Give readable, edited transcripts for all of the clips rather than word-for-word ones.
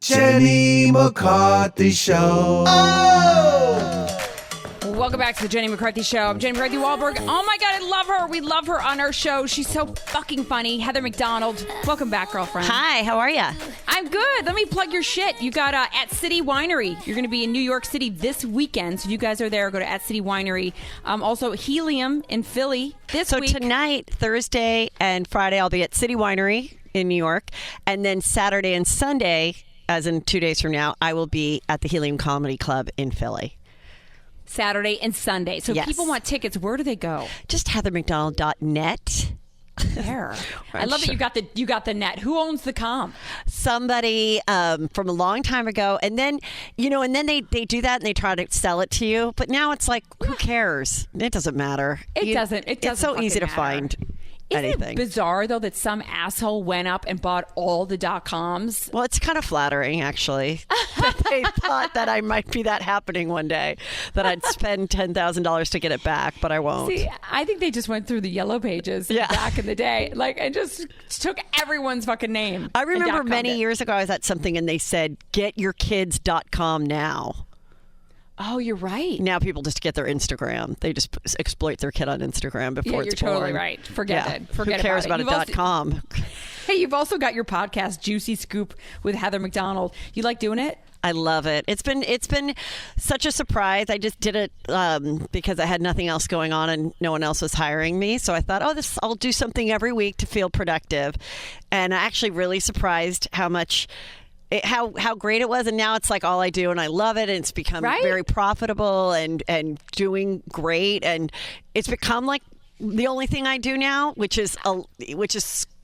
Jenny McCarthy Show. Welcome back to the Jenny McCarthy Show. I'm Jenny McCarthy Wahlberg. Oh my God, I love her. We love her on our show. She's so fucking funny. Heather McDonald. Welcome back, girlfriend. Hi, how are you? I'm good. Let me plug your shit. You got at City Winery. You're going to be in New York City this weekend. So if you guys are there, go to at City Winery. Also, Helium in Philly this week. So tonight, Thursday and Friday, I'll be at City Winery in New York. And then Saturday and Sunday, as in 2 days from now, I will be at the Helium Comedy Club in Philly. Saturday and Sunday. So if people want tickets, where do they go? Just heathermcdonald.net. There. I love that you got the net. Who owns the com? Somebody from a long time ago. And then, they do that and they try to sell it to you. But now it's like, who cares? It doesn't matter. It doesn't. It's so easy to find. Isn't anything. It bizarre, though, that some asshole went up and bought all the .coms? Well, it's kind of flattering, actually, that they thought that I might be that happening one day, that I'd spend $10,000 to get it back, but I won't. See, I think they just went through the yellow pages back in the day, and just took everyone's fucking name. I remember many years ago I was at something and they said, getyourkids.com now. Oh, you're right. Now people just get their Instagram. They just exploit their kid on Instagram before it's born. You're totally right. Forget it. Forget Who cares about it. .com? Hey, you've also got your podcast, Juicy Scoop with Heather McDonald. You like doing it? I love it. It's been such a surprise. I just did it because I had nothing else going on and no one else was hiring me. So I thought, I'll do something every week to feel productive. And I actually really surprised how great it was, and now it's like all I do, and I love it, and it's become very profitable and doing great, and it's become like the only thing I do now, which is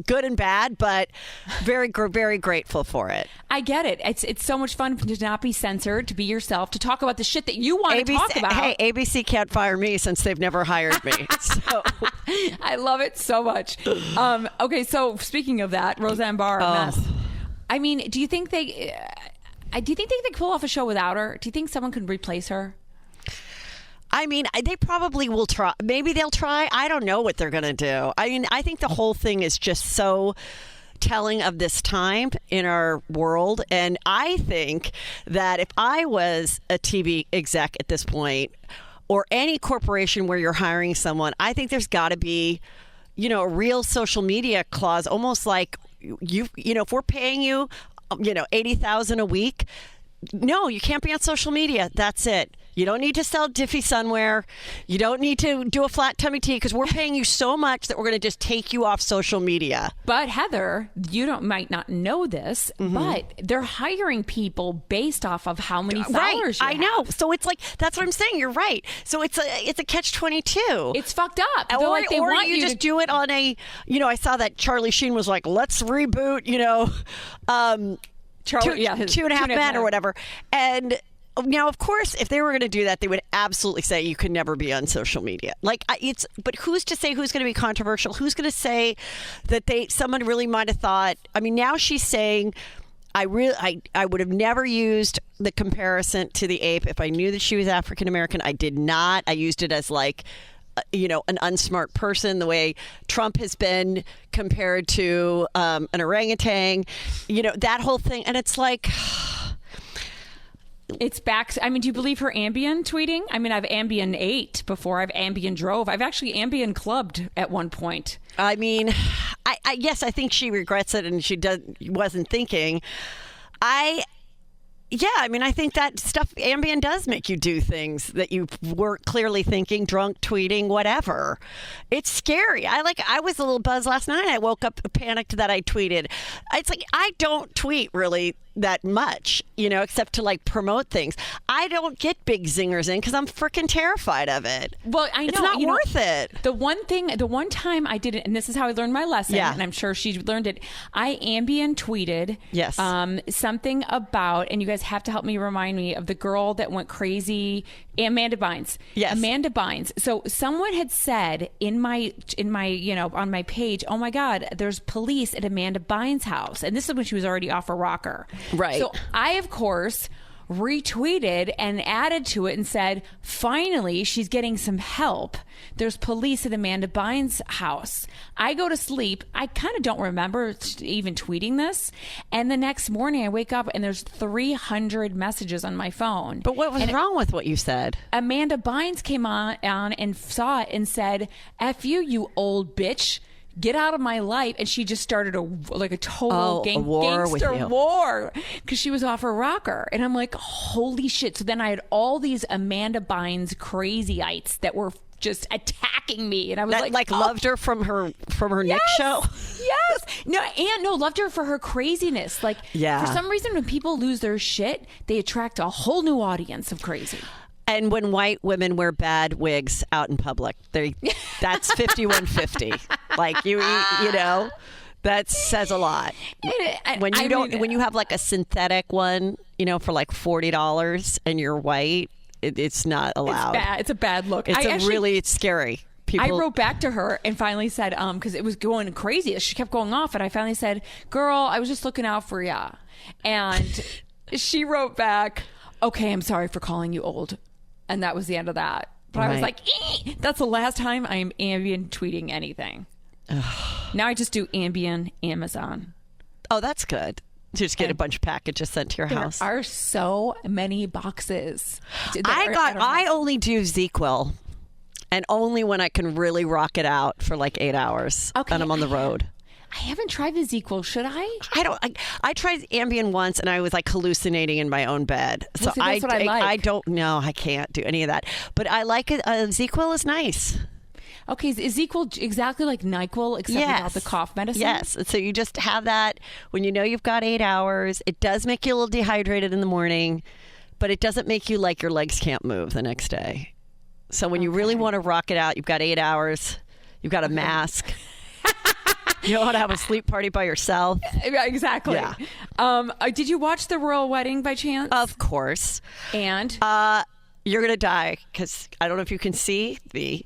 good and bad, but very grateful for it. I get it. It's so much fun to not be censored, to be yourself, to talk about the shit that you want to talk about. Hey, ABC can't fire me since they've never hired me. So I love it so much. Okay, so speaking of that, Roseanne Barr mess. I mean, do you think they could pull off a show without her? Do you think someone could replace her? I mean, they probably will try. Maybe they'll try. I don't know what they're going to do. I mean, I think the whole thing is just so telling of this time in our world. And I think that if I was a TV exec at this point, or any corporation where you're hiring someone, I think there's got to be, a real social media clause, almost like, if we're paying you, $80,000 a week, no, you can't be on social media. That's it. You don't need to sell Diffie Sunwear. You don't need to do a flat tummy tea because we're paying you so much that we're going to just take you off social media. But Heather, might not know this, but they're hiring people based off of how many followers you have. I know. So it's like, that's what I'm saying. You're right. So it's a catch-22. It's fucked up. Or you just do it on a, I saw that Charlie Sheen was like, let's reboot, Two and a Half Men or whatever. And now, of course, if they were going to do that, they would absolutely say you could never be on social media. But who's to say who's going to be controversial? Who's going to say that someone really might have thought? I mean, now she's saying, I would have never used the comparison to the ape if I knew that she was African American. I did not. I used it as like, an unsmart person, the way Trump has been compared to an orangutan, that whole thing. And it's like, it's back. I mean, do you believe her Ambien tweeting? I mean, I've Ambien ate before. I've Ambien drove. I've actually Ambien clubbed at one point. I mean, yes, I think she regrets it and she wasn't thinking. I mean, I think that stuff, Ambien does make you do things that you weren't clearly thinking, drunk, tweeting, whatever. It's scary. I was a little buzzed last night. I woke up panicked that I tweeted. It's like, I don't tweet really that much, except to promote things. I don't get big zingers in because I'm freaking terrified of it. Well, I know. It's not worth it. The one time I did it, and this is how I learned my lesson, and I'm sure she learned it. I Ambien tweeted something about, and you guys have to help me remind me of the girl that went crazy, Amanda Bynes. Yes. Amanda Bynes. So someone had said in my on my page, oh my God, there's police at Amanda Bynes' house. And this is when she was already off a rocker. Right. So I, of course, retweeted and added to it and said, finally, she's getting some help. There's police at Amanda Bynes' house. I go to sleep. I kind of don't remember even tweeting this. And the next morning I wake up and there's 300 messages on my phone. But what was wrong with what you said? Amanda Bynes came on and saw it and said, F you, you old bitch. Get out of my life. And she just started a total gangster war because she was off her rocker. And I'm like, holy shit. So then I had all these Amanda Bynes crazyites that were just attacking me, and I was loved her from her Nick show. Yes, no, loved her for her craziness. For some reason, when people lose their shit, they attract a whole new audience of crazy. And when white women wear bad wigs out in public, that's 5150. That says a lot. When you have like a synthetic one, for like $40 and you're white, it's not allowed. It's bad. It's a bad look. It's scary. I wrote back to her and finally said, because it was going crazy. She kept going off, and I finally said, girl, I was just looking out for ya. And she wrote back, okay, I'm sorry for calling you old. And that was the end of that. But I was like, that's the last time I am Ambien tweeting anything. Now I just do Ambien Amazon. Oh, that's good. Just get a bunch of packages sent to your house. There are so many boxes. I only do ZQL, and only when I can really rock it out for like 8 hours. Okay, and I'm on the road. I haven't tried the ZQL. Should I? I tried Ambien once, and I was like hallucinating in my own bed. So that's what I like. I don't know. I can't do any of that. But I like it. ZQL is nice. Okay, is ZQL exactly like NyQuil, except without the cough medicine? Yes. So you just have that when you know you've got 8 hours. It does make you a little dehydrated in the morning, but it doesn't make you like your legs can't move the next day. So when you really want to rock it out, you've got 8 hours. You've got a mask. You don't want to have a sleep party by yourself. Exactly. Yeah. Did you watch the royal wedding by chance? Of course. And? You're going to die because I don't know if you can see me.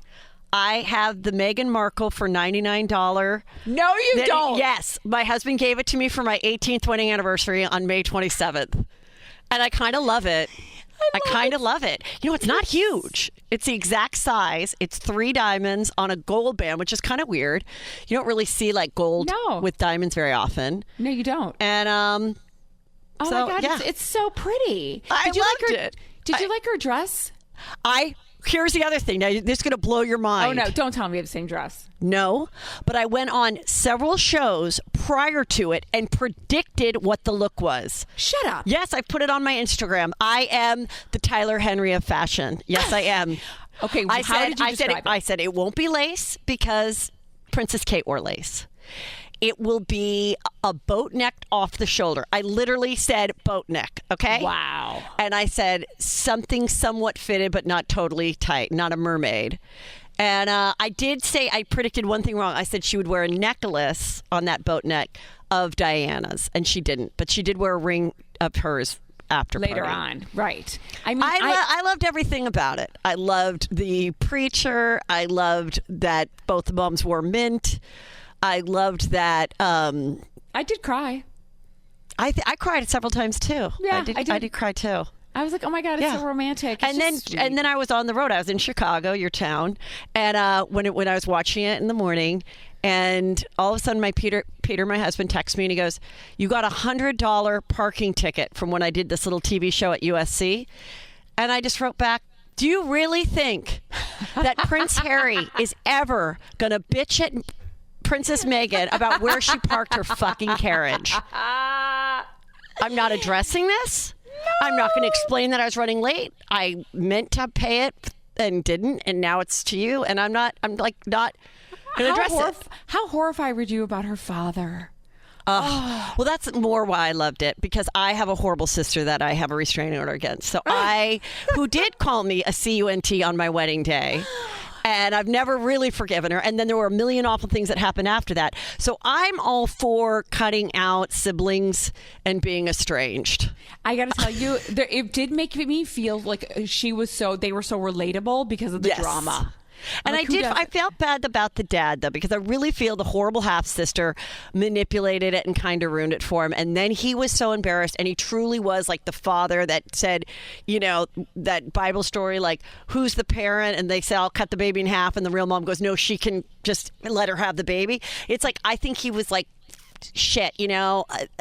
I have the Meghan Markle for $99. No, you don't. Yes. My husband gave it to me for my 18th wedding anniversary on May 27th. And I kind of love it. I kind of love it. It's not huge. It's the exact size. It's 3 diamonds on a gold band, which is kind of weird. You don't really see like gold with diamonds very often. No, you don't. And oh my God, it's so pretty. I loved it. Did you like her dress? Here's the other thing. Now, this is going to blow your mind. Oh, no. Don't tell me you have the same dress. No, but I went on several shows prior to it and predicted what the look was. Shut up. Yes, I put it on my Instagram. I am the Tyler Henry of fashion. Yes, I am. Okay, how did you describe it? I said it won't be lace because Princess Kate wore lace. It will be a boat neck off the shoulder. I literally said boat neck, okay? Wow. And I said something somewhat fitted but not totally tight, not a mermaid. And I did say I predicted one thing wrong. I said she would wear a necklace on that boat neck of Diana's, and she didn't. But she did wear a ring of hers after later party. On. Right. I mean, I loved everything about it. I loved the preacher. I loved that both the moms wore mint. I loved that. I did cry. I cried several times too. Yeah, I did cry too. I was like, oh my God, it's so romantic. It's and then I was on the road. I was in Chicago, your town, and when I was watching it in the morning, and all of a sudden, Peter, my husband, texts me and he goes, "You got $100 parking ticket from when I did this little TV show at USC," and I just wrote back, "Do you really think that Prince Harry is ever gonna bitch at Princess Meghan about where she parked her fucking carriage? I'm not addressing this. No. I'm not going to explain that I was running late. I meant to pay it and didn't, and now it's to you, and I'm not going to address it." How horrified were you about her father? Well, that's more why I loved it, because I have a horrible sister that I have a restraining order against. So who did call me a CUNT on my wedding day. And I've never really forgiven her. And then there were a million awful things that happened after that. So I'm all for cutting out siblings and being estranged. I got to tell you, it did make me feel like they were so relatable because of the drama. And I felt bad about the dad, though, because I really feel the horrible half-sister manipulated it and kind of ruined it for him. And then he was so embarrassed, and he truly was like the father that said, that Bible story, like, who's the parent? And they say, I'll cut the baby in half. And the real mom goes, no, she can just let her have the baby. It's like, I think he was like, shit,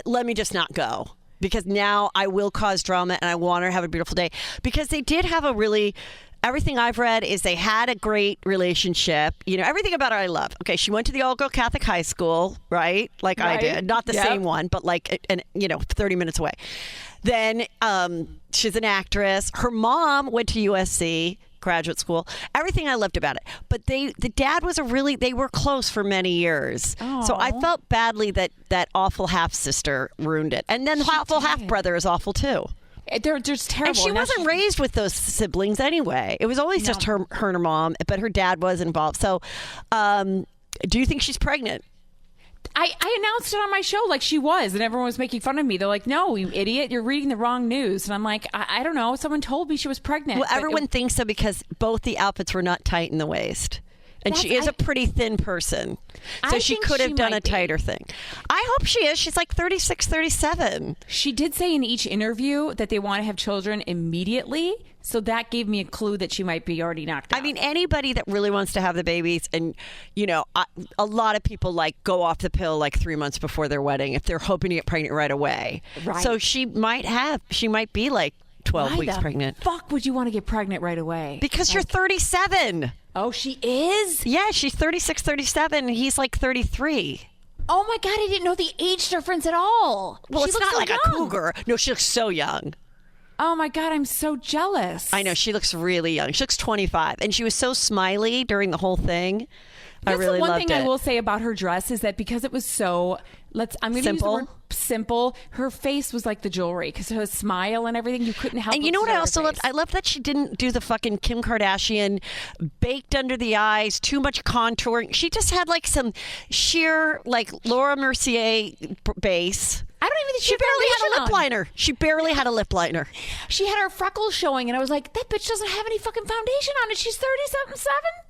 let me just not go. Because now I will cause drama, and I want her to have a beautiful day. Because they did have everything I've read is they had a great relationship. Everything about her I love. Okay, she went to the all-girl Catholic high school, right? Like I did. Not the same one, but 30 minutes away. Then she's an actress. Her mom went to USC graduate school. Everything I loved about it. But the dad was they were close for many years. Aww. So I felt badly that awful half-sister ruined it. And then the awful half-brother is awful too. They're just terrible. And she wasn't raised with those siblings anyway. It was always just her and her mom, but her dad was involved. So do you think she's pregnant? I announced it on my show like she was, and everyone was making fun of me. They're like, no, you idiot, you're reading the wrong news. And I'm like, I don't know. Someone told me she was pregnant. Well, everyone thinks so because both the outfits were not tight in the waist. And she is a pretty thin person. So she could have done a tighter thing. I hope she is. She's like 36, 37. She did say in each interview that they want to have children immediately. So that gave me a clue that she might be already knocked out. I mean, anybody that really wants to have the babies, and, a lot of people go off the pill 3 months before their wedding if they're hoping to get pregnant right away. Right. So she might be 12 weeks pregnant. Fuck would you want to get pregnant right away? Because you're 37. Oh, she is? Yeah, she's 36, 37, and he's 33. Oh my God, I didn't know the age difference at all. Well, it's not a cougar. No, she looks so young. Oh my God, I'm so jealous. I know, she looks really young. She looks 25, and she was so smiley during the whole thing. That's I really the one loved thing it. I will say about her dress is that because it was so I'm going to use the word simple. Her face was like the jewelry because her smile and everything. You couldn't help. And you know what I also loved? I love that she didn't do the fucking Kim Kardashian baked under the eyes, too much contouring. She just had some sheer Laura Mercier base. I don't even think she barely had a lip liner. She barely had a lip liner. She had her freckles showing, and I was like, that bitch doesn't have any fucking foundation on it. She's 30-something.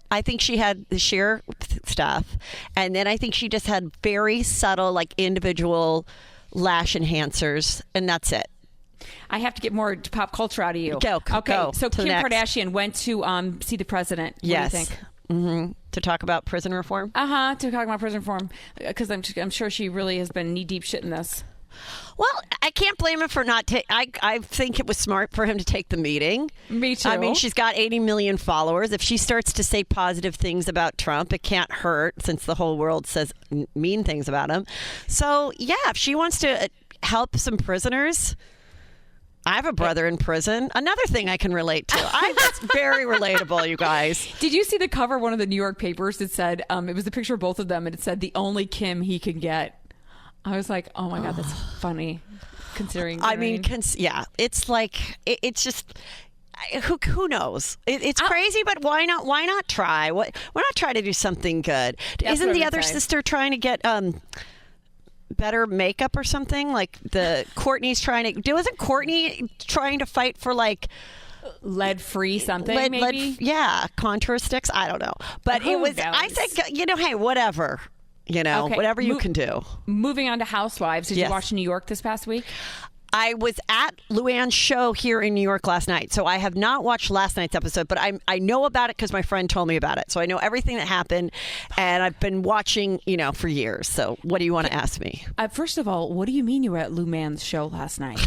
I think she had the sheer stuff, and then I think she just had very subtle, individual lash enhancers, and that's it. I have to get more pop culture out of you. Go. So Kim Kardashian went to see the president. Yes. What do you think? Mm-hmm. To talk about prison reform? To talk about prison reform, because I'm sure she really has been knee-deep shit in this. Well, I can't blame him for not I think it was smart for him to take the meeting. Me too. I mean, she's got 80 million followers. If she starts to say positive things about Trump, it can't hurt since the whole world says mean things about him. So, yeah, if she wants to help some prisoners, I have a brother in prison. Another thing I can relate to. That's very relatable, you guys. Did you see the cover of one of the New York papers? It said, it was a picture of both of them, and it said, the only Kim he can get. I was like, oh my God, that's funny. Considering, yeah, it's it's just who knows? It's crazy, but why not? Why not try? Why not try to do something good? Isn't the other sister trying to get better makeup or something? Kourtney's trying to. Wasn't Kourtney trying to fight for lead-free something? Maybe. Contour sticks. I don't know, but it was. I think hey, whatever. Whatever you can do. Moving on to Housewives. Did you watch New York this past week? I was at Luann's show here in New York last night, so I have not watched last night's episode, but I know about it because my friend told me about it. So I know everything that happened, and I've been watching, for years. So what do you want to ask me? First of all, what do you mean you were at Luann's show last night?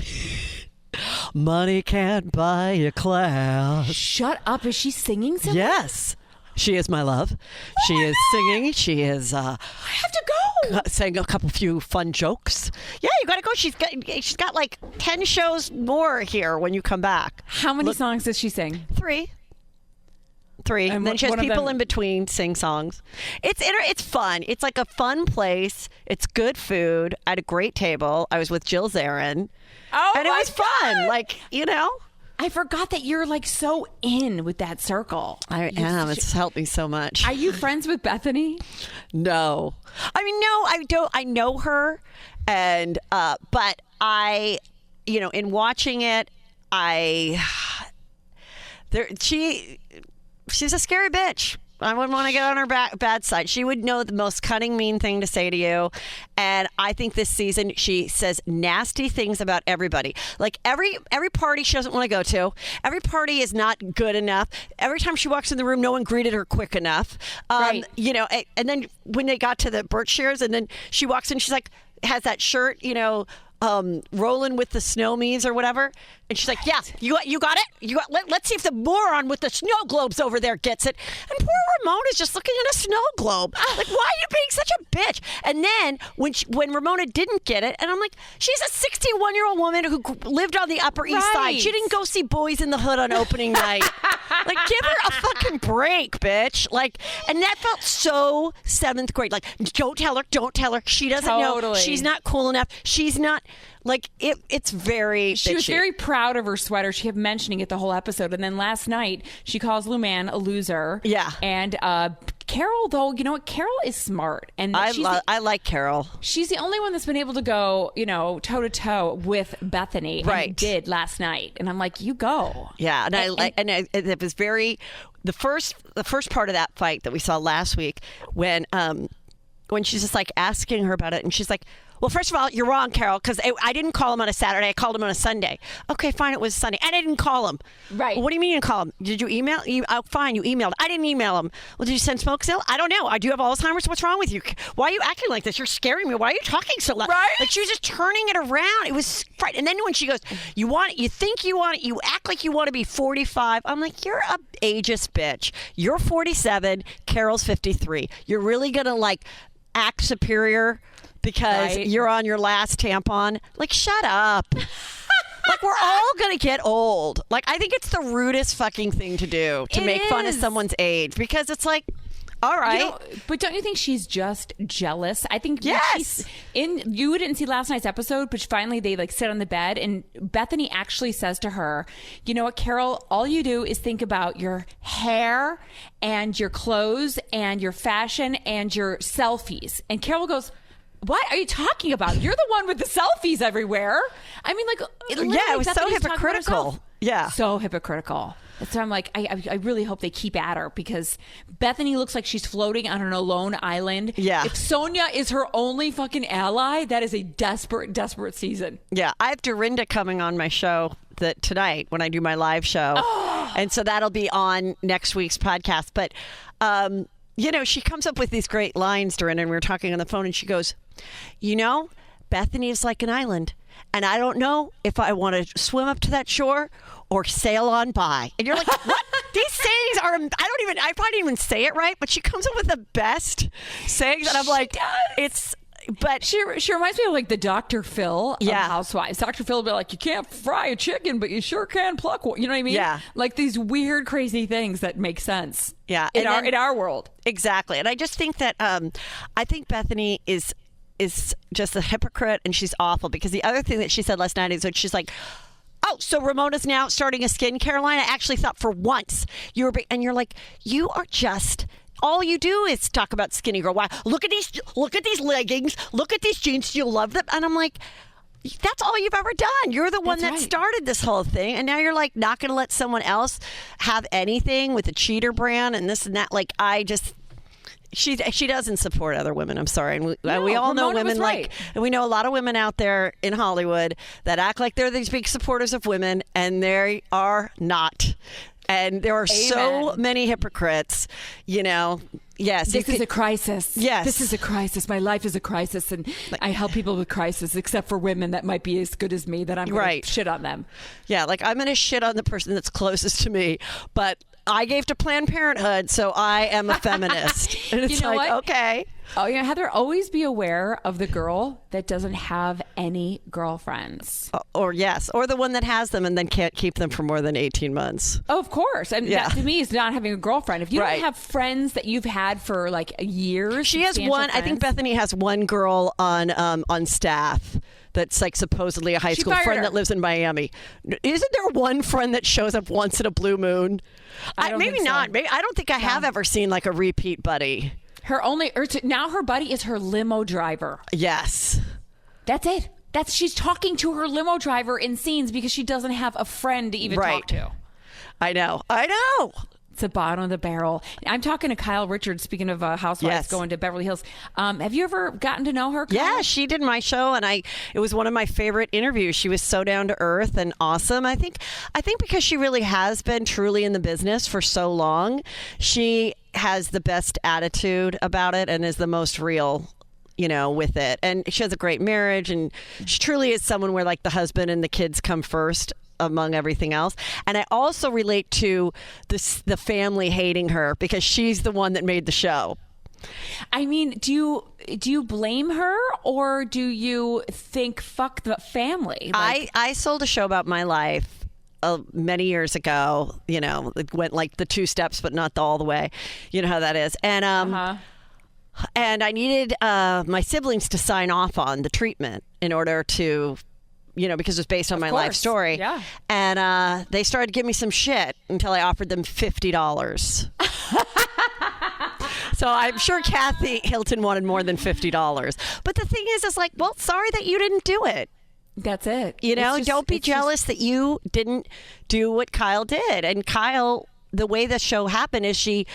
Money can't buy you class. Shut up. Is she singing something? Yes. She is my love. She is singing. She is. I have to go. Saying a few fun jokes. Yeah, you got to go. She's got 10 shows more here when you come back. How many songs does she sing? 3. And then she has people in between sing songs. It's fun. It's a fun place. It's good food. I had a great table. I was with Jill Zarin. Oh, and it was fun. I forgot that you're so in with that circle. I am. It's helped me so much. Are you friends with Bethenny? No. I mean, no, I don't. I know her, and but I, in watching it, she's a scary bitch. I wouldn't want to get on her bad side. She would know the most cunning, mean thing to say to you. And I think this season she says nasty things about everybody. Like every party she doesn't want to go to. Every party is not good enough. Every time she walks in the room, no one greeted her quick enough. Right. You know, and then when they got to the Berkshires, and then she walks in, she's like, has that shirt, you know, rolling with the snowmies or whatever, and she's like, "Yeah, you got it. Let's see if the moron with the snow globes over there gets it." And poor Ramona is just looking at a snow globe. Like, why are you being such a bitch? And then when Ramona didn't get it, and I'm like, she's a 61-year-old woman who lived on the Upper East Side. She didn't go see Boys in the Hood on opening night. Like, give her a fucking break, bitch. Like, and that felt so 7th grade. Like, don't tell her. She doesn't know. She's not cool enough. She's not. Like, it's very She bitchy. was very proud of her sweater. She kept mentioning it the whole episode. And then last night, she calls Luann a loser. Yeah. And Carol, though, you know what? Carol is smart. And I like Carol. She's the only one that's been able to go, you know, toe-to-toe with Bethenny. Right. And did last night. And I'm like, you go. Yeah. And it was very... The first part of that fight that we saw last week when she's just, like, asking her about it, and she's like... Well, first of all, you're wrong, Carol, because I didn't call him on a Saturday. I called him on a Sunday. Okay, fine, it was Sunday. And I didn't call him. Right. Well, what do you mean you didn't call him? Did you email? Fine, you emailed. I didn't email him. Well, did you send smoke signal? I don't know. I do have Alzheimer's. What's wrong with you? Why are you acting like this? You're scaring me. Why are you talking so loud? Right. Like, she was just turning it around. It was frightening. And then when she goes, you want it, you think you want it, you act like you want to be 45. I'm like, you're a ageist bitch. You're 47. Carol's 53. You're really going to, like, act superior because you're on your last tampon? Like, shut up. Like, we're all going to get old. Like, I think it's the rudest fucking thing to do, to make fun of someone's age, because it's like, all right. You know, but don't you think she's just jealous? I think yes. You didn't see last night's episode, but finally they like sit on the bed and Bethenny actually says to her, you know what, Carol, all you do is think about your hair and your clothes and your fashion and your selfies. And Carol goes, what are you talking about? You're the one with the selfies everywhere. I mean, like, it was so hypocritical. Yeah. So hypocritical. So I'm like, I really hope they keep at her, because Bethenny looks like she's floating on an alone island. Yeah. If Sonia is her only fucking ally, that is a desperate, desperate season. Yeah. I have Dorinda coming on my show tonight when I do my live show. Oh. And so that'll be on next week's podcast. But, you know, she comes up with these great lines, Dorinda, and we were talking on the phone, and she goes, you know, Bethenny is like an island. And I don't know if I want to swim up to that shore or sail on by. And you're like, what? These sayings are, I probably didn't even say it right, but she comes up with the best sayings. And I'm like, but she reminds me of like the Dr. Phil of Housewives. Dr. Phil will be like, you can't fry a chicken, but you sure can pluck one. You know what I mean? Yeah. Like these weird, crazy things that make sense. Yeah. In our world. Exactly. And I just think that, I think Bethenny is just a hypocrite, and she's awful, because the other thing that she said last night is that she's like, oh, so Ramona's now starting a skincare line. I actually thought for once you were big, and you're like, you are just, all you do is talk about skinny girl. Why? Look at these leggings, look at these jeans, you love them. And I'm like, that's all you've ever done. You're the one that started this whole thing, and now you're like not going to let someone else have anything with a cheater brand and this and that. Like, I just, she doesn't support other women. I'm sorry. And we all know women like, and we know a lot of women out there in Hollywood that act like they're these big supporters of women, and they are not. And there are so many hypocrites, you know. Yes. This is a crisis. Yes. This is a crisis. My life is a crisis, and I help people with crisis, except for women that might be as good as me, that I'm going to shit on them. Yeah, like I'm going to shit on the person that's closest to me, but I gave to Planned Parenthood, so I am a feminist. And it's you know like, what? okay. Oh, yeah, Heather, always be aware of the girl that doesn't have any girlfriends. Or the one that has them and then can't keep them for more than 18 months. Oh, of course. And that to me is not having a girlfriend. If you don't have friends that you've had for like years. She has one. Friends. I think Bethenny has one girl on staff that's like supposedly a high school friend that lives in Miami. Isn't there one friend that shows up once in a blue moon? Maybe not. Maybe I don't think I have ever seen like a repeat buddy. Now her buddy is her limo driver. Yes. That's it. She's talking to her limo driver in scenes because she doesn't have a friend to even talk to. I know. It's the bottom of the barrel. I'm talking to Kyle Richards, speaking of Housewives going to Beverly Hills. Have you ever gotten to know her, Kyle? Yeah, she did my show, and it was one of my favorite interviews. She was so down to earth and awesome. I think because she really has been truly in the business for so long, she has the best attitude about it and is the most real, with it. And she has a great marriage, and she truly is someone where like the husband and the kids come first among everything else. And I also relate to the family hating her because she's the one that made the show. I mean, do you blame her, or do you think fuck the family? I sold a show about my life many years ago. It went like the 2 steps, but not all the way. You know how that is. And and I needed my siblings to sign off on the treatment in order to, because it was based on my life story. Yeah. And they started to give me some shit until I offered them $50. So I'm sure Kathy Hilton wanted more than $50. But the thing is like, well, sorry that you didn't do it. That's it. Don't be jealous that you didn't do what Kyle did. And Kyle, the way the show happened is the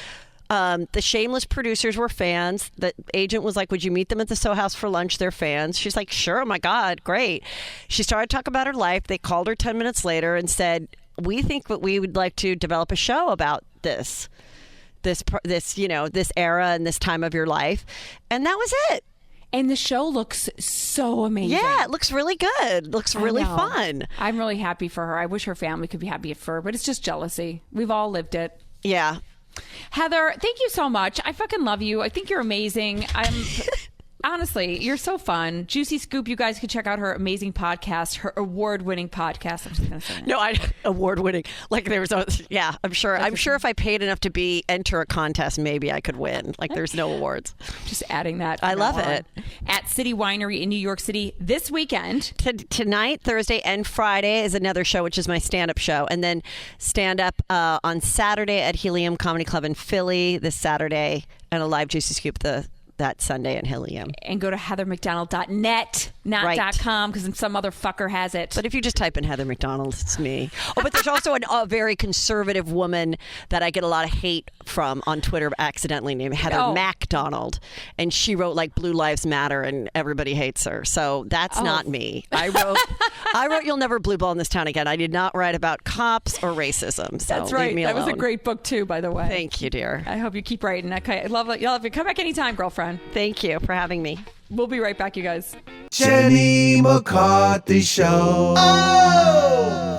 shameless producers were fans. The agent was like, would you meet them at the Soho House for lunch? They're fans. She's like, sure. Oh, my God. Great. She started talking about her life. They called her 10 minutes later and said, we think that we would like to develop a show about this era and this time of your life. And that was it. And the show looks so amazing. Yeah, it looks really good. Looks really fun. I'm really happy for her. I wish her family could be happy for her, but it's just jealousy. We've all lived it. Yeah. Heather, thank you so much. I fucking love you. I think you're amazing. Honestly, you're so fun. Juicy Scoop, you guys can check out her amazing podcast, her award-winning podcast. I'm just going to say that. No, award-winning. Like there was I'm sure if I paid enough to enter a contest, maybe I could win. Like there's no awards. Just adding that. I love it. At City Winery in New York City this weekend. Tonight, Thursday, and Friday is another show, which is my stand-up show. And then stand-up on Saturday at Helium Comedy Club in Philly this Saturday, and a live Juicy Scoop that Sunday in Helium. And go to heathermcdonald.net, not .com, because some other fucker has it. But if you just type in Heather McDonald, it's me. Oh, but there's also a very conservative woman that I get a lot of hate from on Twitter accidentally named Heather MacDonald. And she wrote like Blue Lives Matter and everybody hates her. So that's not me. I wrote You'll Never Blue Ball in This Town Again. I did not write about cops or racism. So that's right. Leave me alone. That was a great book too, by the way. Thank you, dear. I hope you keep writing. Okay. I love it. You'll have to come back anytime, girlfriend. Thank you for having me. We'll be right back, you guys. Jenny McCarthy Show. Oh!